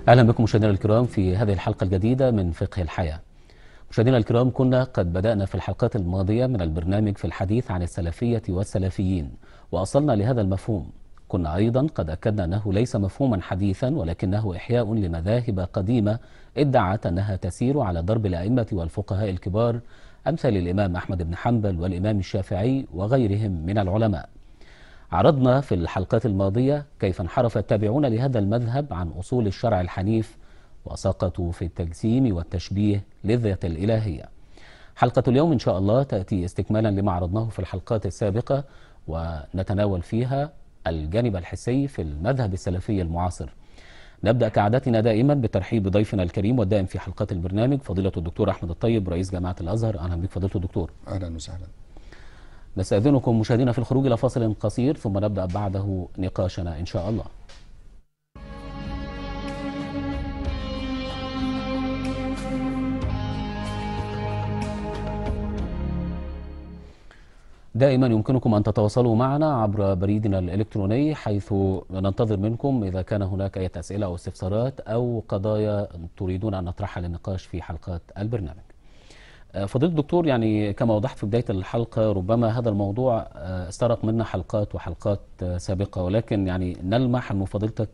أهلا بكم مشاهدينا الكرام في هذه الحلقة الجديدة من فقه الحياة. مشاهدينا الكرام، كنا قد بدأنا في الحلقات الماضية من البرنامج في الحديث عن السلفية والسلفيين وأصلنا لهذا المفهوم. كنا أيضا قد أكدنا أنه ليس مفهوما حديثا، ولكنه إحياء لمذاهب قديمة ادعت أنها تسير على درب الأئمة والفقهاء الكبار أمثال الإمام أحمد بن حنبل والإمام الشافعي وغيرهم من العلماء. عرضنا في الحلقات الماضية كيف انحرف التابعون لهذا المذهب عن أصول الشرع الحنيف وسقطوا في التجسيم والتشبيه للذات الإلهية. حلقة اليوم إن شاء الله تأتي استكمالا لما عرضناه في الحلقات السابقة، ونتناول فيها الجانب الحسي في المذهب السلفي المعاصر. نبدأ كعادتنا دائما بترحيب بضيفنا الكريم والدائم في حلقات البرنامج، فضيلة الدكتور أحمد الطيب رئيس جامعة الأزهر. أهلا بك فضيلة الدكتور. أهلا وسهلا. نستأذنكم مشاهدينا في الخروج إلى فاصل قصير، ثم نبدأ بعده نقاشنا إن شاء الله. دائما يمكنكم أن تتواصلوا معنا عبر بريدنا الإلكتروني، حيث ننتظر منكم إذا كان هناك أي أسئلة أو استفسارات أو قضايا تريدون أن نطرحها للنقاش في حلقات البرنامج. فضيلة الدكتور، يعني كما وضحت في بداية الحلقة، ربما هذا الموضوع استغرق منا حلقات وحلقات سابقة، ولكن يعني نلمح أن فضيلتك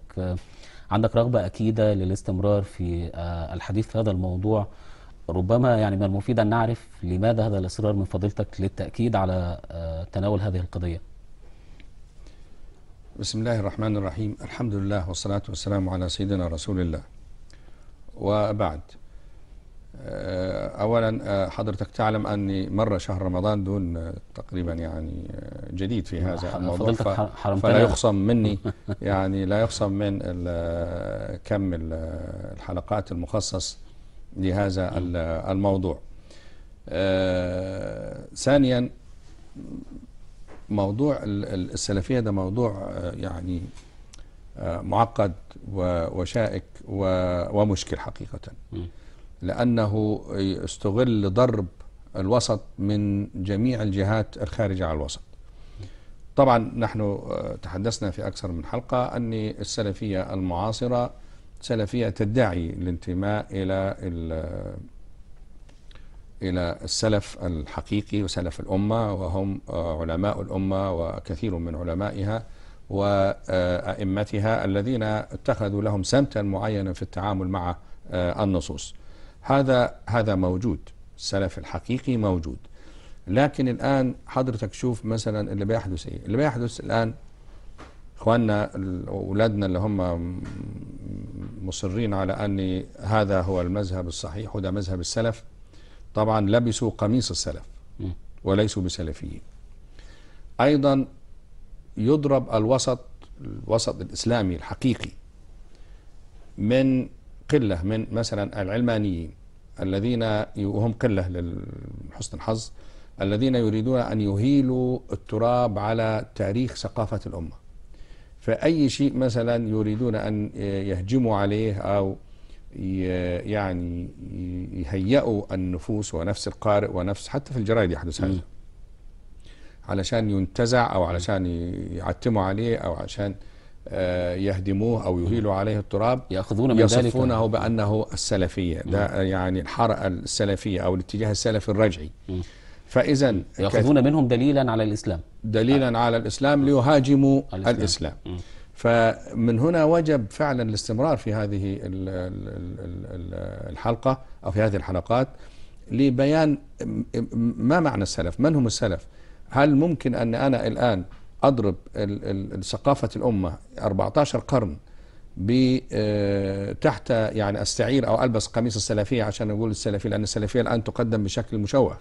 عندك رغبة أكيدة للاستمرار في الحديث في هذا الموضوع. ربما يعني من المفيد أن نعرف لماذا هذا الإصرار من فضيلتك للتأكيد على تناول هذه القضية. بسم الله الرحمن الرحيم، الحمد لله والصلاة والسلام على سيدنا رسول الله. وبعد، أولا حضرتك تعلم أني مر شهر رمضان دون تقريبا يعني جديد في هذا الموضوع، فلا يخصم مني يعني لا يخصم من كم الحلقات المخصص لهذا الموضوع. ثانيا، موضوع السلفية ده موضوع يعني معقد وشائك ومشكل حقيقة، لأنه استغل لضرب الوسط من جميع الجهات الخارجة على الوسط. طبعا نحن تحدثنا في أكثر من حلقة أن السلفية المعاصرة سلفية تدعي الانتماء إلى السلف الحقيقي وسلف الأمة، وهم علماء الأمة وكثير من علمائها وأئمتها الذين اتخذوا لهم سمتا معينا في التعامل مع النصوص. هذا موجود، السلف الحقيقي موجود. لكن الآن حضرتك شوف مثلا اللي بيحدث إيه؟ اللي بيحدث الآن إخواننا أولادنا اللي هم مصرين على أن هذا هو المذهب الصحيح وده مذهب السلف، طبعا لبسوا قميص السلف وليسوا بسلفيين. أيضا يضرب الوسط الإسلامي الحقيقي من قلة من مثلا العلمانيين الذين وهم قلة لحسن الحظ، الذين يريدون أن يهيلوا التراب على تاريخ ثقافة الأمة. فأي شيء مثلا يريدون أن يهجموا عليه أو يعني يهيئوا النفوس ونفس القارئ ونفس، حتى في الجرائد يحدث هذا، علشان ينتزع أو علشان يعتموا عليه أو عشان يهدموه أو يهيلوا عليه التراب، يأخذون من يصفونه بأنه السلفية، ده يعني الحركة السلفية أو الاتجاه السلفي الرجعي. فإذا يأخذون منهم دليلا على الإسلام، دليلا على الإسلام ليهاجموا الإسلام. فمن هنا وجب فعلا الاستمرار في هذه الحلقة أو في هذه الحلقات لبيان ما معنى السلف، من هم السلف. هل ممكن أن أنا الآن أضرب ثقافة الأمة 14 قرن تحت يعني أستعير أو ألبس قميص السلفية عشان أقول السلفية، لأن السلفية الآن تقدم بشكل مشوه،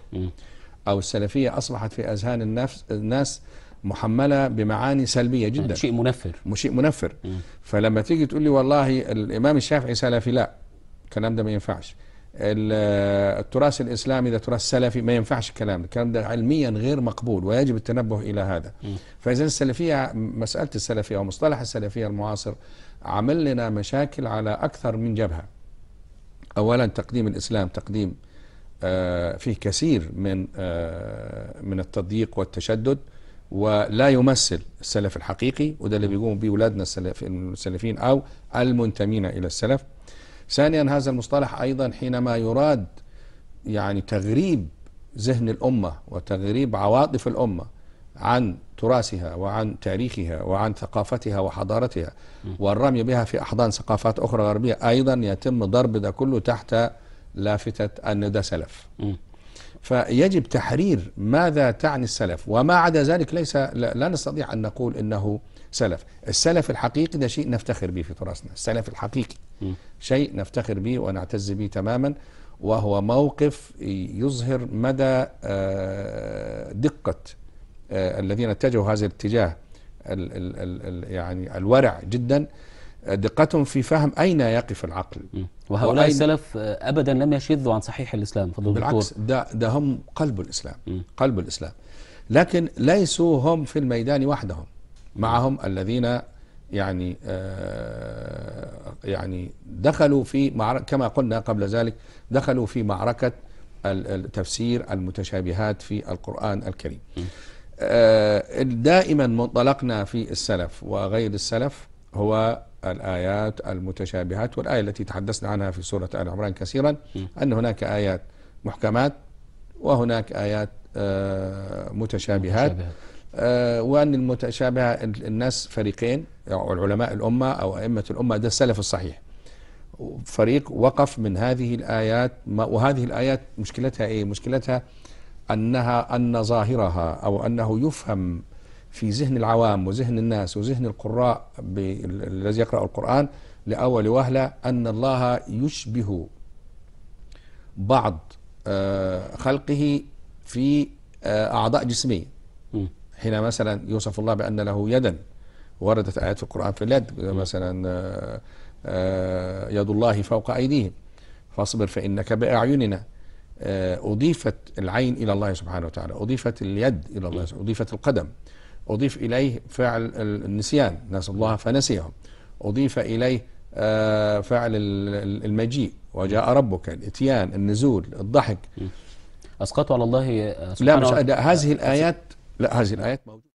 أو السلفية أصبحت في أذهان الناس محملة بمعاني سلبية جدا، شيء منفر. فلما تيجي تقول لي والله الإمام الشافعي سلفي، لا، الكلام ده ما ينفعش. التراث الإسلامي ده تراث سلفي، ما ينفعش الكلام ده علميا غير مقبول، ويجب التنبه إلى هذا. فإذا السلفية، مسألة السلفية ومصطلح السلفية المعاصر عمل لنا مشاكل على أكثر من جبهة. أولا تقديم الإسلام تقديم فيه كثير من التضييق والتشدد، ولا يمثل السلف الحقيقي، وده اللي بيقوم به أولادنا السلفيين أو المنتمين إلى السلف. ثانيا هذا المصطلح أيضا حينما يراد يعني تغريب ذهن الأمة وتغريب عواطف الأمة عن تراثها وعن تاريخها وعن ثقافتها وحضارتها والرمي بها في أحضان ثقافات أخرى غربية، أيضا يتم ضرب ده كله تحت لافتة أن ده سلف. فيجب تحرير ماذا تعني السلف، وما عدا ذلك ليس لا نستطيع أن نقول إنه سلف. السلف الحقيقي ده شيء نفتخر به في تراثنا، السلف الحقيقي شيء نفتخر به ونعتز به تماما، وهو موقف يظهر مدى دقة الذين اتجهوا هذا الاتجاه يعني الورع جدا، دقتهم في فهم أين يقف العقل. وهؤلاء السلف أبدا لم يشذوا عن صحيح الإسلام. بالعكس، ده هم قلب الإسلام، قلب الإسلام. لكن ليسوا هم في الميدان وحدهم، معهم الذين يعني دخلوا في معركة، كما قلنا قبل ذلك، دخلوا في معركة التفسير المتشابهات في القرآن الكريم. دائما منطلقنا في السلف وغير السلف هو الآيات المتشابهات، والآية التي تحدثنا عنها في سورة آل عمران كثيرا، أن هناك آيات محكمات وهناك آيات متشابهات. وأن المتشابهة الناس فريقين، علماء الأمة أو أئمة الأمة، ده السلف الصحيح. فريق وقف من هذه الآيات، وهذه الآيات مشكلتها إيه؟ مشكلتها أن ظاهرها أو أنه يفهم في ذهن العوام وذهن الناس وذهن القراء الذي يقرأ القرآن لأول وهلة أن الله يشبه بعض خلقه في أعضاء جسمية. حين مثلا يوصف الله بأن له يدا، وردت آيات في القرآن في اليد، مثلا يد الله فوق أيديهم فاصبر فإنك بأعيننا. أضيفت العين إلى الله سبحانه وتعالى، أضيفت اليد إلى الله، أضيفت القدم، أضيف إليه فعل النسيان، نسوا الله فنسيهم، أضيف إليه فعل المجيء، وجاء ربك، الإتيان، النزول، الضحك. أسقطوا على الله لا، مش هذه الآيات، لا هذه الآيات موجودة.